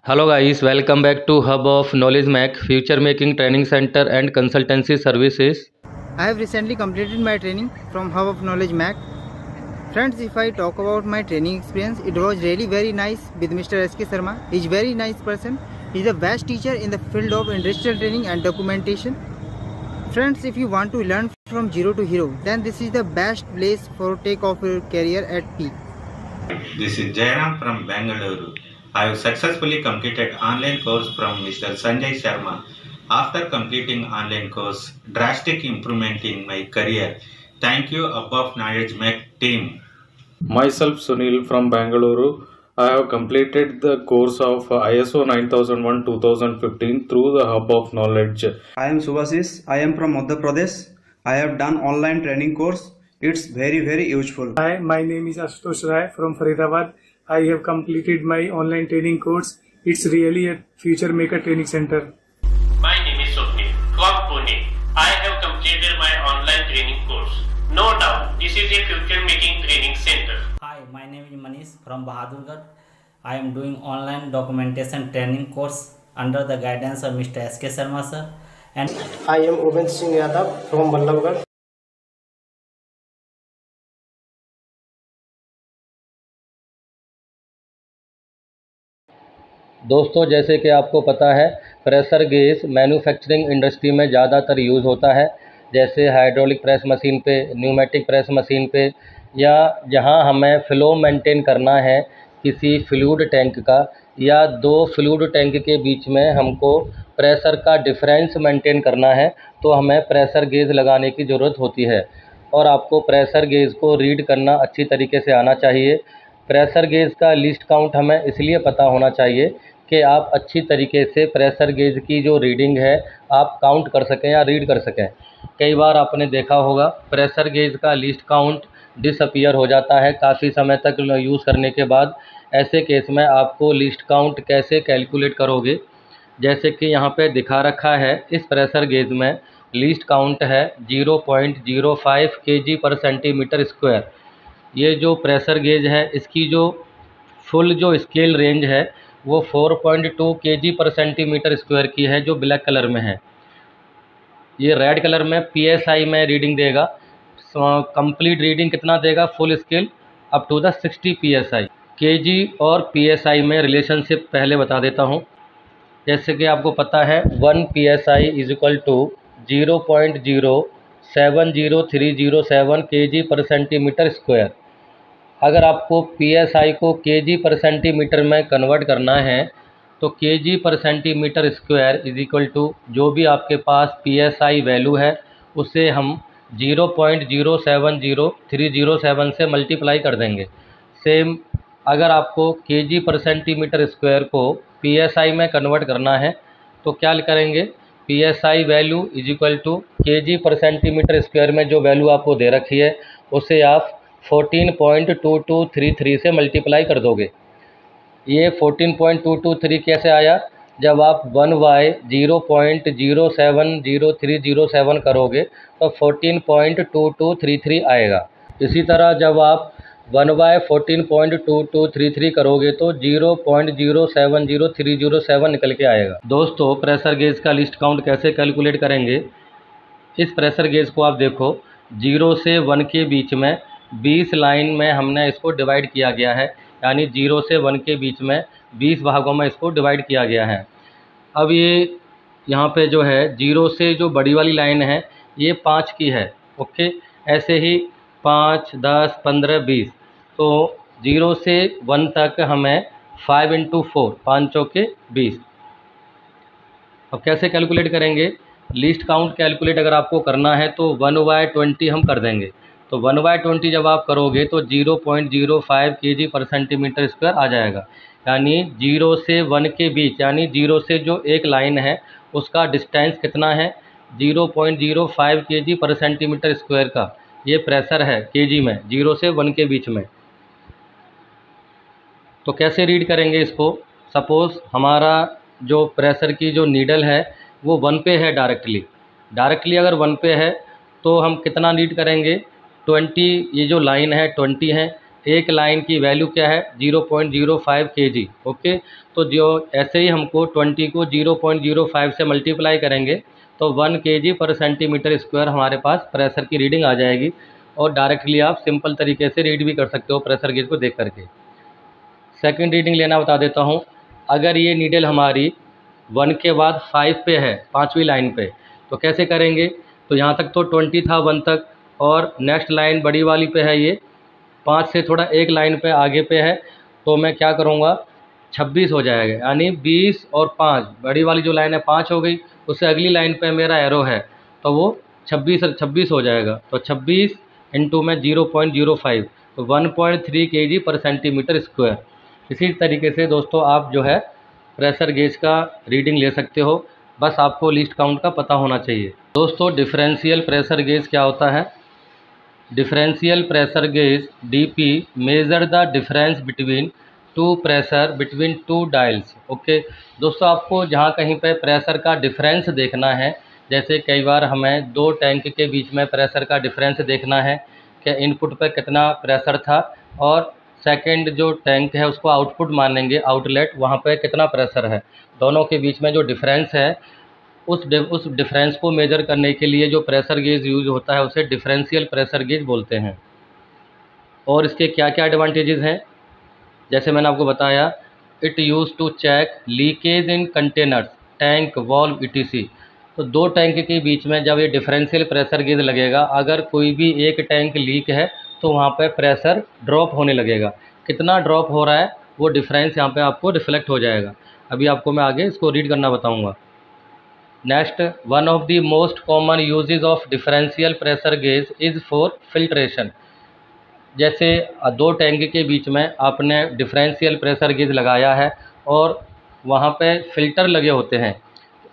Hello guys, welcome back to Hub of Knowledge Mac, Future Making Training Center and Consultancy Services. I have recently completed my training from Hub of Knowledge Mac. Friends, if I talk about my training experience, it was really very nice with Mr. S.K. Sharma. He is a very nice person. He is the best teacher in the field of industrial training and documentation. Friends, if you want to learn from zero to hero, then this is the best place for take off your career at peak. This is Jairam from Bangalore. I have successfully completed online course from Mr. Sanjay Sharma. After completing online course, drastic improvement in my career. Thank you Above Knowledge Mac team. Myself Sunil from Bangalore. I have completed the course of ISO 9001-2015 through the Hub of Knowledge. I am Subhasis. I am from Madhya Pradesh. I have done online training course. It's very useful. Hi, my name is Ashutosh Rai from Faridabad. I have completed my online training course. It's really a future maker training center. My name is Swapnil from Pune. I have completed my online training course. No doubt, this is a future making training center. Hi, my name is Manish from Bahadurgarh. I am doing online documentation training course under the guidance of Mr. S.K. Sharma sir. And I am Uben Singh Yadav from Ballabgarh. दोस्तों, जैसे कि आपको पता है, pressure gauge manufacturing industry में ज़्यादातर use होता है, जैसे हाइड्रोलिक प्रेस मशीन पे, न्यूमेटिक प्रेस मशीन पे, या जहां हमें फ़्लो मेंटेन करना है किसी फ्लूइड टैंक का, या दो फ्लूइड टैंक के बीच में हमको प्रेशर का डिफरेंस मेंटेन करना है, तो हमें प्रेशर गेज लगाने की ज़रूरत होती है। और आपको प्रेशर गेज को रीड करना अच्छी तरीके से आना चाहिए। प्रेशर गेज का लिस्ट काउंट हमें इसलिए पता होना चाहिए कि आप अच्छी तरीके से प्रेशर गेज की जो रीडिंग है आप काउंट कर सकें या रीड कर सकें। कई बार आपने देखा होगा प्रेशर गेज का लिस्ट काउंट डिसअपीयर हो जाता है काफ़ी समय तक यूज़ करने के बाद। ऐसे केस में आपको लिस्ट काउंट कैसे कैलकुलेट करोगे, जैसे कि यहाँ पे दिखा रखा है, इस प्रेशर गेज में लिस्ट काउंट है 0.05 kg/cm²। ये जो प्रेशर गेज है इसकी जो फुल जो स्केल रेंज है वो 4.2 kg/cm² की है, जो ब्लैक कलर में है। ये रेड कलर में PSI में रीडिंग देगा। कंप्लीट रीडिंग कितना देगा full scale, up to the 60 PSI। kg और PSI में रिलेशनशिप पहले बता देता हूँ। जैसे कि आपको पता है 1 PSI = 0.070307 kg/cm²। अगर आपको PSI को kg/cm में कन्वर्ट करना है तो kg/cm² जो भी आपके पास PSI वैल्यू है उसे हम 0.070307 से मल्टीप्लाई कर देंगे। सेम अगर आपको kg/cm² को PSI में कन्वर्ट करना है तो क्या करेंगे, PSI वैल्यू = kg/cm² में जो वैल्यू आपको दे रखी है उसे आप 14.2233 से मल्टीप्लाई कर दोगे। ये 14.223 कैसे आया, जब आप 1/, 0.070307 करोगे तो 14.2233 आएगा। इसी तरह जब आप 1/, 14.2233 करोगे तो 0.070307 निकल के आएगा। दोस्तों, प्रेशर गेज का लिस्ट काउंट कैसे कैलकुलेट करेंगे, इस प्रेशर गेज को आप देखो 0 से 1 के बीच में 20 लाइन में हमने इसको डिवाइड किया गया है, यानी 0 से 1 के बीच में 20 भागों में इसको डिवाइड किया गया है। अब ये यहाँ पे जो है 0 से जो बड़ी वाली लाइन है ये 5 की है, ओके। ऐसे ही 5, 10, 15, 20, तो 0 से 1 तक हमें 5 × 4, 5 चौके 20। अब कैसे कैलकुलेट करेंगे, लिस्ट काउंट कैलकुलेट अगर आपको करना है तो 1/20 हम कर देंगे। तो 1/20 जब आप करोगे तो 0.05 kg/cm² आ जाएगा। यानी 0 से 1 के बीच, यानी 0 से जो एक लाइन है उसका डिस्टेंस कितना है, 0.05 kg/cm² का ये प्रेशर है kg में, 0 से 1 के बीच में। तो कैसे रीड करेंगे इसको, सपोज़ हमारा जो प्रेशर की जो नीडल है वो 1 पे है डायरेक्टली अगर 1 पे है तो हम कितना रीड करेंगे, 20, ये जो लाइन है 20 है, एक लाइन की वैल्यू क्या है 0.05 kg। ओके, तो जो ऐसे ही हमको 20 को 0.05 से मल्टीप्लाई करेंगे तो 1 kg पर सेंटीमीटर स्क्वायर हमारे पास प्रेशर की रीडिंग आ जाएगी। और डायरेक्टली आप सिंपल तरीके से रीड भी कर सकते हो प्रेशर गेज को देख करके। सेकंड रीडिंग लेना बता देता हूँ। अगर ये नीडल हमारी 1 के बाद 5 पे है, 5वीं लाइन पे, तो कैसे करेंगे? तो यहाँ तक तो 20 था 1 तक, और नेक्स्ट लाइन बड़ी वाली पे है ये 5 से थोड़ा एक लाइन पे आगे पे है, तो मैं क्या करूँगा 26 हो जाएगा, यानी 20 और 5, बड़ी वाली जो लाइन है 5 हो गई, उससे अगली लाइन पे मेरा एरो है तो वो 26 हो जाएगा। तो 26 इंटू में 0.05 तो 1.3 kg पर सेंटीमीटर स्क्वायर। इसी तरीके से दोस्तों आप जो है प्रेशर गेज का रीडिंग ले सकते हो, बस आपको लीस्ट काउंट का पता होना चाहिए। दोस्तों डिफरेंशियल प्रेशर गेज क्या होता है? Differential pressure gauge DP measure the difference between two pressure between two dials. Okay दोस्तों, आपको जहाँ कहीं पे प्रेशर का डिफरेंस देखना है, जैसे कई बार हमें 2 टैंक के बीच में प्रेशर का डिफरेंस देखना है कि इनपुट पे कितना प्रेशर था और सेकंड जो टैंक है उसको आउटपुट मानेंगे, आउटलेट, वहाँ पे कितना प्रेशर है, दोनों के बीच में जो डिफरेंस है उस डिफरेंस को मेजर करने के लिए जो प्रेशर गेज यूज होता है उसे डिफरेंशियल प्रेशर गेज बोलते हैं। और इसके क्या क्या एडवांटेजेस हैं? जैसे मैंने आपको बताया, it use to check leakage in containers, tank, valve etc। तो 2 टैंक के बीच में जब ये डिफरेंशियल प्रेशर गेज लगेगा, अगर कोई भी एक टैंक लीक है तो वहाँ पे प्रेशर ड्रॉप होने लगेगा। कितना ड्रॉप हो रहा है वो डिफरेंस यहाँ पे आपको रिफ्लेक्ट हो जाएगा। अभी आपको मैं आगे इसको रीड करना बताऊँगा। Next, one of the most common usages of differential pressure gauge is for filtration. जैसे 2 टैंक के बीच में आपने डिफरेंशियल प्रेशर गेज लगाया है और वहाँ पे फ़िल्टर लगे होते हैं,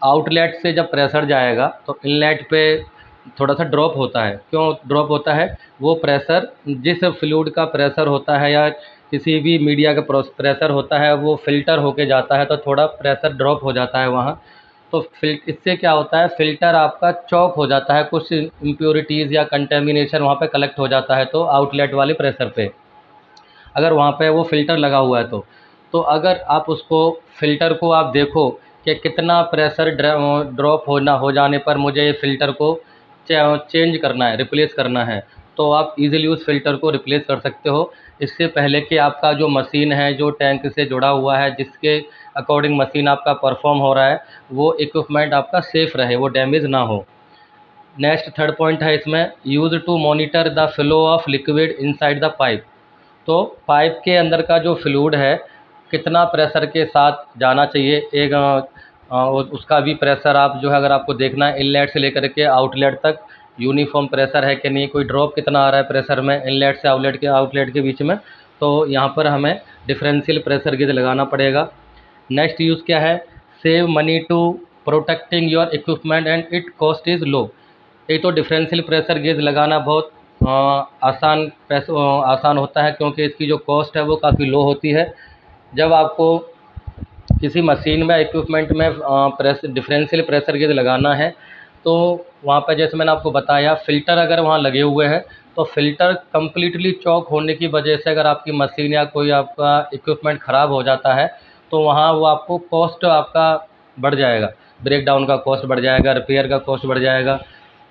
आउटलेट से जब प्रेशर जाएगा तो इनलेट पे थोड़ा सा ड्रॉप होता है। क्यों ड्रॉप होता है? वो प्रेशर, जिस फ्लूइड का प्रेशर होता है या किसी भी मीडिया का प्रेशर होता है, वो फ़िल्टर होके जाता है तो थोड़ा प्रेशर ड्रॉप हो जाता है वहाँ। तो इससे क्या होता है, फ़िल्टर आपका चॉक हो जाता है, कुछ इम्प्योरिटीज़ या कंटेमिनेशन वहाँ पे कलेक्ट हो जाता है। तो आउटलेट वाले प्रेशर पे अगर वहाँ पे वो फ़िल्टर लगा हुआ है तो अगर आप उसको फ़िल्टर को आप देखो कि कितना प्रेशर ड्रॉप हो जाने पर मुझे फ़िल्टर को चेंज करना है, रिप्लेस करना है, तो आप इजीली उस फ़िल्टर को रिप्लेस कर सकते हो। इससे पहले कि आपका जो मशीन है, जो टैंक से जुड़ा हुआ है, जिसके अकॉर्डिंग मशीन आपका परफॉर्म हो रहा है, वो इक्विपमेंट आपका सेफ़ रहे, वो डैमेज ना हो। नेक्स्ट थर्ड पॉइंट है इसमें, use to monitor the flow of liquid inside the pipe. तो पाइप के अंदर का जो फ्लूइड है कितना प्रेशर के साथ जाना चाहिए, एक उसका भी प्रेशर आप जो है अगर आपको देखना है, इनलेट से लेकर के आउटलेट तक यूनिफॉर्म प्रेशर है कि नहीं, कोई ड्रॉप कितना आ रहा है प्रेशर में इनलेट से आउटलेट के बीच में, तो यहाँ पर हमें डिफरेंशियल प्रेशर गेज लगाना पड़ेगा। नेक्स्ट यूज़ क्या है, save money to protecting your equipment and it cost is low. एक तो डिफरेंशियल प्रेशर गेज लगाना बहुत आसान होता है क्योंकि इसकी जो कॉस्ट है वो काफ़ी लो होती है। जब आपको किसी मशीन में, इक्विपमेंट में डिफरेंशियल प्रेशर गेज लगाना है तो वहाँ पर जैसे मैंने आपको बताया, फ़िल्टर अगर वहाँ लगे हुए हैं तो फ़िल्टर कम्प्लीटली चॉक होने की वजह से अगर आपकी मशीन या कोई आपका इक्विपमेंट ख़राब हो जाता है तो वहाँ वो आपको कॉस्ट आपका बढ़ जाएगा, ब्रेकडाउन का कॉस्ट बढ़ जाएगा, रिपेयर का कॉस्ट बढ़ जाएगा।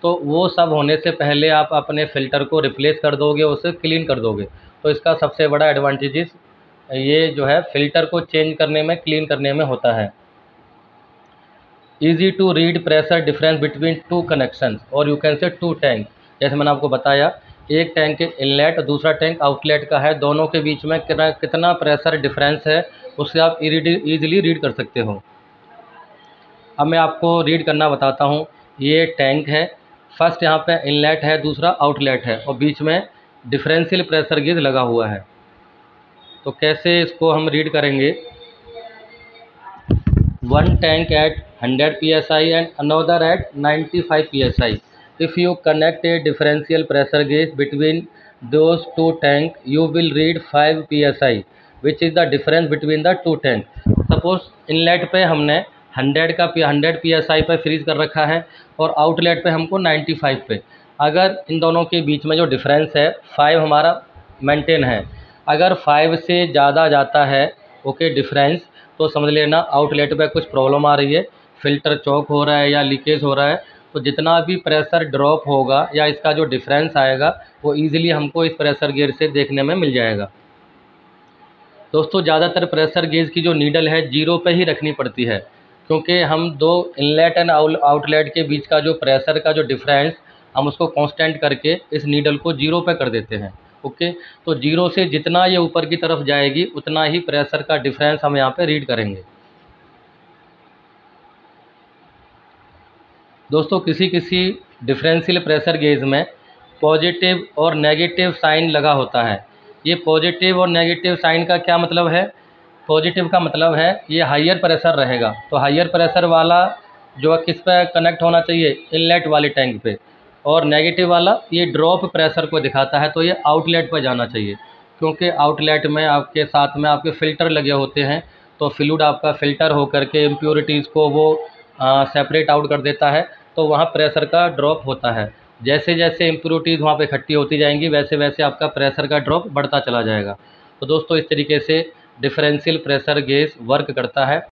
तो वो सब होने से पहले आप अपने फ़िल्टर को रिप्लेस कर दोगे, उसे क्लीन कर दोगे। तो इसका सबसे बड़ा एडवांटेजेस ये जो है फ़िल्टर को चेंज करने में, क्लीन करने में होता है। Easy to read pressure difference between 2 connections और यू कैन से 2 टैंक। जैसे मैंने आपको बताया, एक टैंक इनलेट और दूसरा टैंक आउटलेट का है, दोनों के बीच में कितना प्रेशर डिफरेंस है उससे आप ईजिली रीड कर सकते हो। अब मैं आपको रीड करना बताता हूँ। ये टैंक है, फर्स्ट यहाँ पे इनलेट है, दूसरा आउटलेट है और बीच में डिफरेंशियल प्रेशर गेज लगा हुआ है। तो कैसे इसको हम रीड करेंगे, one tank at 100 psi and another at 95 psi. If you connect a differential pressure gauge between those two tanks, you will read 5 psi, which is the difference between the two tanks. Suppose inlet पे हमने 100 psi पे freeze कर रखा है और outlet पे हमको 95 पे। अगर इन दोनों के बीच में जो डिफरेंस है 5 हमारा मेंटेन है, अगर 5 से ज़्यादा जाता है ओके डिफरेंस, तो समझ लेना आउटलेट पे कुछ प्रॉब्लम आ रही है, फ़िल्टर चॉक हो रहा है या लीकेज हो रहा है। तो जितना भी प्रेशर ड्रॉप होगा या इसका जो डिफरेंस आएगा वो ईज़िली हमको इस प्रेशर गेज से देखने में मिल जाएगा। दोस्तों ज़्यादातर प्रेशर गेज की जो नीडल है 0 पे ही रखनी पड़ती है, क्योंकि हम 2 इनलेट एंड आउटलेट के बीच का जो प्रेशर का जो डिफरेंस हम उसको कांस्टेंट करके इस नीडल को 0 पे कर देते हैं। ओके, तो 0 से जितना ये ऊपर की तरफ जाएगी उतना ही प्रेशर का डिफरेंस हम यहाँ पे रीड करेंगे। दोस्तों किसी किसी डिफरेंशियल प्रेशर गेज में पॉजिटिव और नेगेटिव साइन लगा होता है। ये पॉजिटिव और नेगेटिव साइन का क्या मतलब है? पॉजिटिव का मतलब है ये हाइयर प्रेशर रहेगा, तो हाइयर प्रेशर वाला जो किस पे कनेक्ट होना चाहिए? इनलेट वाले टैंक पे। और नेगेटिव वाला ये ड्रॉप प्रेशर को दिखाता है, तो ये आउटलेट पर जाना चाहिए, क्योंकि आउटलेट में आपके साथ में आपके फ़िल्टर लगे होते हैं, तो फ्लूइड आपका फ़िल्टर होकर के इम्प्योरिटीज़ को वो सेपरेट आउट कर देता है, तो वहाँ प्रेशर का ड्रॉप होता है। जैसे जैसे इम्प्योरिटीज़ वहाँ पे इकट्ठी होती जाएंगी वैसे वैसे आपका प्रेशर का ड्रॉप बढ़ता चला जाएगा। तो दोस्तों इस तरीके से डिफरेंशियल प्रेशर गेज वर्क करता है।